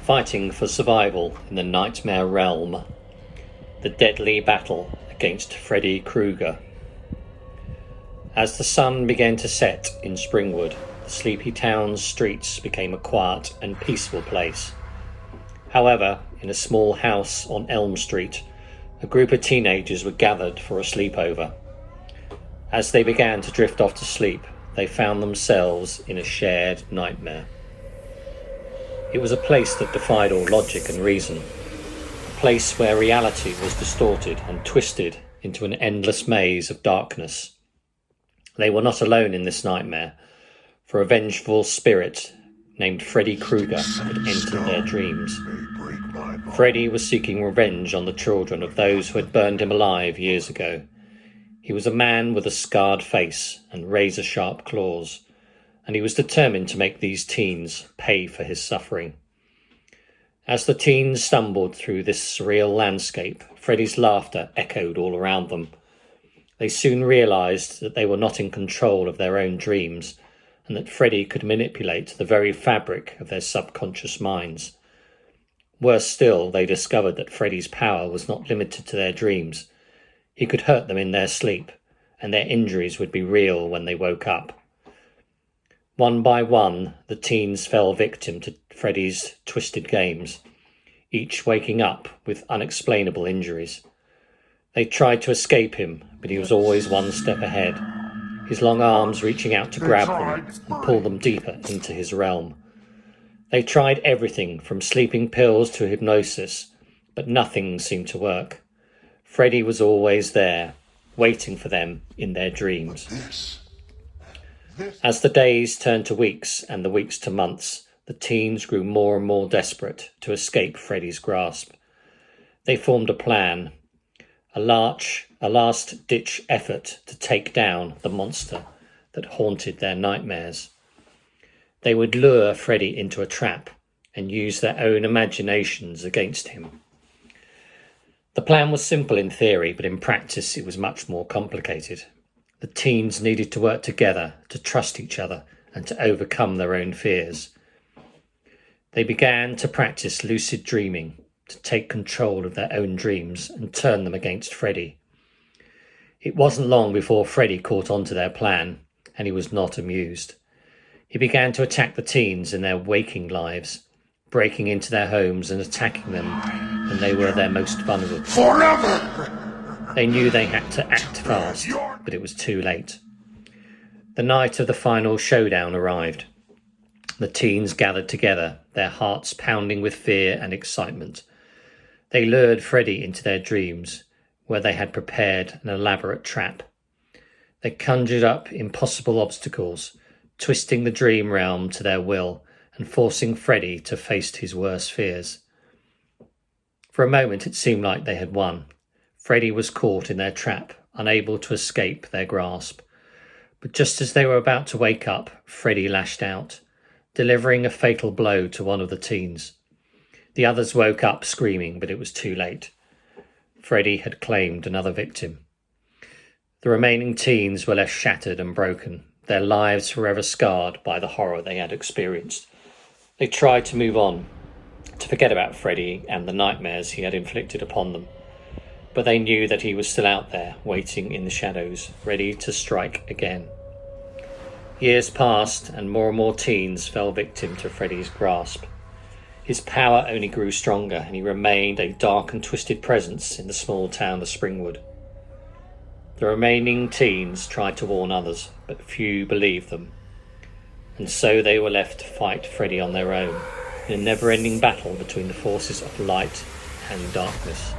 fighting for survival in the nightmare realm. The deadly battle against Freddy Krueger. As the sun began to set in Springwood, the sleepy town's streets became a quiet and peaceful place. However, in a small house on Elm Street, a group of teenagers were gathered for a sleepover. As they began to drift off to sleep, they found themselves in a shared nightmare. It was a place that defied all logic and reason, a place where reality was distorted and twisted into an endless maze of darkness. They were not alone in this nightmare, for a vengeful spirit named Freddy Krueger had entered their dreams. Freddy was seeking revenge on the children of those who had burned him alive years ago. He was a man with a scarred face and razor-sharp claws, and he was determined to make these teens pay for his suffering. As the teens stumbled through this surreal landscape, Freddy's laughter echoed all around them. They soon realised that they were not in control of their own dreams, and that Freddy could manipulate the very fabric of their subconscious minds. Worse still, they discovered that Freddy's power was not limited to their dreams. He could hurt them in their sleep, and their injuries would be real when they woke up. One by one, the teens fell victim to Freddy's twisted games, each waking up with unexplainable injuries. They tried to escape him, but he was always one step ahead, his long arms reaching out to grab them and pull them deeper into his realm. They tried everything from sleeping pills to hypnosis, but nothing seemed to work. Freddy was always there, waiting for them in their dreams. As the days turned to weeks and the weeks to months, the teens grew more and more desperate to escape Freddy's grasp. They formed a plan, a last-ditch effort to take down the monster that haunted their nightmares. They would lure Freddy into a trap and use their own imaginations against him. The plan was simple in theory, but in practice it was much more complicated. The teens needed to work together, to trust each other, and to overcome their own fears. They began to practice lucid dreaming, to take control of their own dreams and turn them against Freddy. It wasn't long before Freddy caught on to their plan, and he was not amused. He began to attack the teens in their waking lives, breaking into their homes and attacking them when they were their most vulnerable. Forever! They knew they had to act fast, but it was too late. The night of the final showdown arrived. The teens gathered together, their hearts pounding with fear and excitement. They lured Freddy into their dreams, where they had prepared an elaborate trap. They conjured up impossible obstacles, twisting the dream realm to their will and forcing Freddy to face his worst fears. For a moment it seemed like they had won. Freddy was caught in their trap, unable to escape their grasp. But just as they were about to wake up, Freddy lashed out, delivering a fatal blow to one of the teens. The others woke up screaming, but it was too late. Freddy had claimed another victim. The remaining teens were left shattered and broken, their lives forever scarred by the horror they had experienced. They tried to move on, to forget about Freddy and the nightmares he had inflicted upon them. But they knew that he was still out there, waiting in the shadows, ready to strike again. Years passed, and more teens fell victim to Freddy's grasp. His power only grew stronger, and he remained a dark and twisted presence in the small town of Springwood. The remaining teens tried to warn others, but few believed them. And so they were left to fight Freddy on their own, in a never-ending battle between the forces of light and darkness.